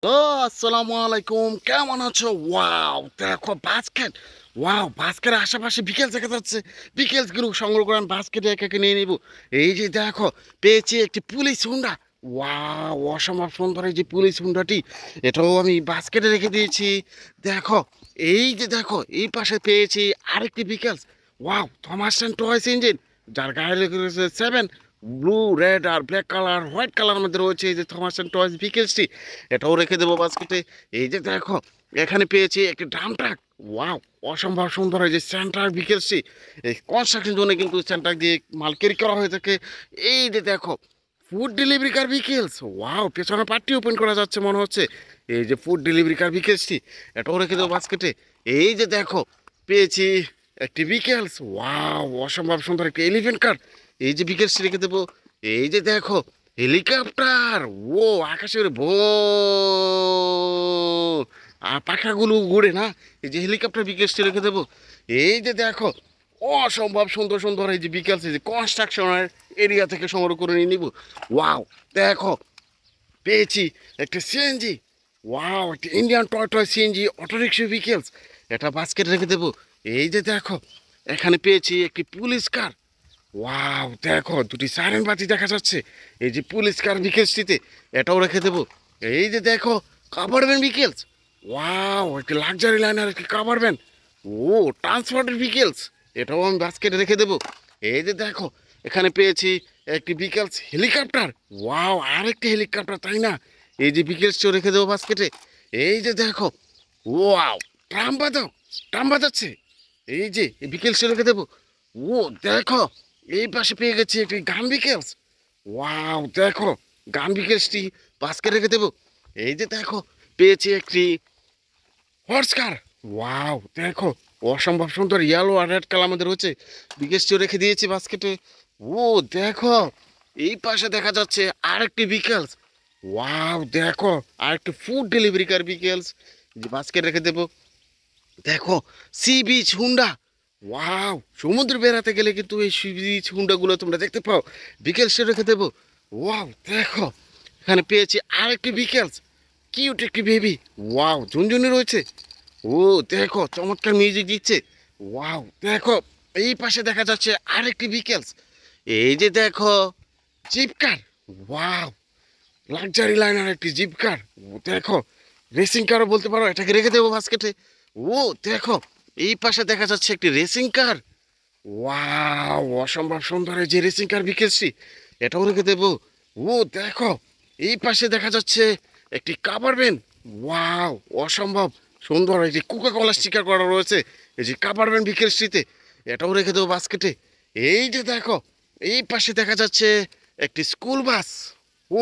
তো আসসালামু আলাইকুম, কেমন আছো? ওয়াও, দেখো বাস্কেট। ওয়াও, বাস্কেটের আশেপাশে বিকেল দেখা যাচ্ছে। বিকেলস গুলো সংগ্রহ করেন, বাস্কেটে একে একে নিয়ে নিব। এই যে দেখো, পেয়েছি একটি পুলিশ হুন্ডা। ওয়াও, অসম্ভব সুন্দর এই যে পুলিশ হুন্ডাটি। এটাও আমি বাস্কেটে রেখে দিয়েছি। দেখো, এই যে দেখো, এই পাশে পেয়েছি আরেকটি vehicles. Wow, Thomas and toys engine, যার গায়ে লেগে রয়েছে 7। ব্লু, রেড আর ব্ল্যাক কালার, হোয়াইট কালার মধ্যে রয়েছে এই যে থমাস অ্যান্ড টয়েস ভিকেলসটি। এটাও রেখে দেবো বাস্কেটে। এই যে দেখো, এখানে পেয়েছি একটি ড্রাম ট্রাক। ওয়াও, অসম্ভব সুন্দর এই যে সেন্ট্রাক ভিকেলসটি। এই কনস্ট্রাকশন জোনে কিন্তু সেন্ট্রাক দিয়ে মাল ক্যারি করা হয়ে থাকে। এই যে দেখো, ফুড ডেলিভারি কার ভিকেলস। ওয়াও, পেছনে পার্টি ওপেন করা যাচ্ছে মনে হচ্ছে। এই যে ফুড ডেলিভারি কার ভিকেলসটি, এটাও রেখে দেবো বাস্কেটে। এই যে দেখো, পেয়েছি একটি ভিকেলস। ওয়াও, অসম্ভব সুন্দর একটি এলিফেন্ট কার। এই যে ভিকেলসটি রেখে দেবো। এই যে দেখো, হেলিকপ্টার। ও, আকাশে উড়ে ভো, আর পাখাগুলো ঘুরে না। এই যে হেলিকপ্টার বিকেলসটি রেখে দেবো। এই যে দেখো, অসম্ভব সুন্দর সুন্দর এই যে বিকেলস, এই যে কনস্ট্রাকশনের এরিয়া থেকে সংগ্রহ করে নিয়ে নিব। ওয়াও, দেখো, পেয়েছি একটা সিএনজি। ওয়াও, একটা Indian toy toy CNG autorickshaw vehicles. এটা বাস্কেট রেখে দেবো। এই যে দেখো, এখানে পেয়েছি একটি পুলিশ কার। ওয়াও, দেখো, দুটি সাইরেন বাতি দেখা যাচ্ছে এই যে পুলিশ কার ভিকেলসটিতে। এটাও রেখে দেবো। এই যে দেখো, কাভার ভ্যান ভিকেলস। ওয়াও, একটি লাক্সারি লাইনার, একটি কাভার ভ্যান। ও, ট্রান্সপোর্টের ভিকেলস। এটাও আমি বাস্কেটে রেখে দেবো। এই যে দেখো, এখানে পেয়েছি একটি ভিকেলস হেলিকপ্টার। ওয়াও, আরেকটি হেলিকপ্টার, তাই না? এই যে ভিকেলসটিও রেখে দেবো বাস্কেটে। এই যে দেখো, ওয়াও, ট্রাম বাজাও, ট্রাম বাজাচ্ছে। এই যে এই ভিকেলসটি রেখে দেবো। ও, দেখো, এই পাশে পেয়ে গেছি একটি গান ভিকেলস। ওয়াও, দেখো, গান ভিকেলসটি বাস্কে রেখে দেবো। এই যে দেখো, পেয়েছি একটি হর্স কার। ওয়াও, দেখো, অসম্ভব সুন্দর ইয়েলো আর রেড কালার মধ্যে রয়েছে। ভিকেলসটিও রেখে দিয়েছি বাস্কেটে। ও, দেখো, এই পাশে দেখা যাচ্ছে আরেকটি ভিকেলস। ওয়াও, দেখো, আরেকটি ফুড ডেলিভারি কার ভিকেলস, যে বাস্কেট রেখে দেবো। দেখো, সি বিচ হুন্ডা। ওয়াও, সমুদ্রে বেড়াতে গেলে কিন্তু এই সি বিচ হুন্ডাগুলো তোমরা দেখতে পাও। বিকেলসে রেখে দেবো। ওয়াও, দেখো, এখানে পেয়েছি আরেকটি বিকেলস, কিউট একটি বেবি। ওয়াও, ঝুনঝুনি রয়েছে। ও, দেখো, চমৎকার মিউজিক দিচ্ছে। ওয়াও, দেখো, এই পাশে দেখা যাচ্ছে আরেকটি বিকেলস। এই যে দেখো, জিপ কার। ওয়াও, লাক্সারি লাইনার একটি জিপ কার। ও, দেখো, রেসিং কারও বলতে পারো। এটাকে রেখে দেবো বাস্কেটে। ও, দেখো, এই পাশে দেখা যাচ্ছে একটি রেসিং কার। ওয়াও, অসম্ভব সুন্দর এই যে রেসিং কার বিকেলসি। এটাও রেখে দেবো। ও, দেখো, এই পাশে দেখা যাচ্ছে একটি কাভার ভ্যান। ওয়াও, অসম্ভব সুন্দর এই যে কোকা কোলা স্টিকার করা রয়েছে এই যে কাভার ভ্যান বিকেলসিতে। এটাও রেখে দেবো বাস্কেটে। এই যে দেখো, এই পাশে দেখা যাচ্ছে একটি স্কুল বাস। ও,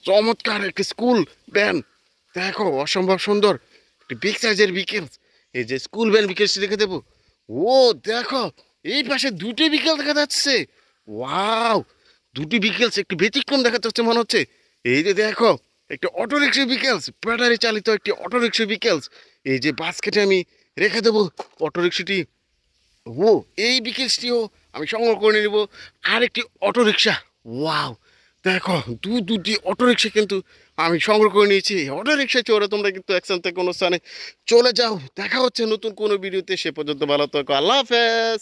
চমৎকার একটি স্কুল ভ্যান। দেখো, অসম্ভব সুন্দর একটি বিগ সাইজের বিকেলস। এই যে স্কুল ভ্যান বিকেলসটি রেখে দেবো। ও, দেখো, এই পাশে দুটি বিকেল দেখা যাচ্ছে। ওয়াও, দুটি বিকেলস একটি ব্যতিক্রম দেখা যাচ্ছে মনে হচ্ছে। এই যে দেখো, একটি অটোরিক্সা বিকেলস, ব্যাটারি চালিত একটি অটোরিক্সা বিকেলস। এই যে বাস্কেটে আমি রেখে দেবো অটোরিক্সাটি। ও, এই বিকেলসটিও আমি সংগ্রহ করে নেব। আরেকটি অটোরিক্সা। ওয়াও, দেখো, দুটি অটোরিক্সা কিন্তু আমি সংগ্রহ করে নিয়েছি। অটোরিক্সা চড়ে তোমরা কিন্তু এক স্থান থেকে কোনো স্থানে চলে যাও। দেখা হচ্ছে নতুন কোনো ভিডিওতে। সে পর্যন্ত ভালো থাকো। আল্লাহ হাফেজ।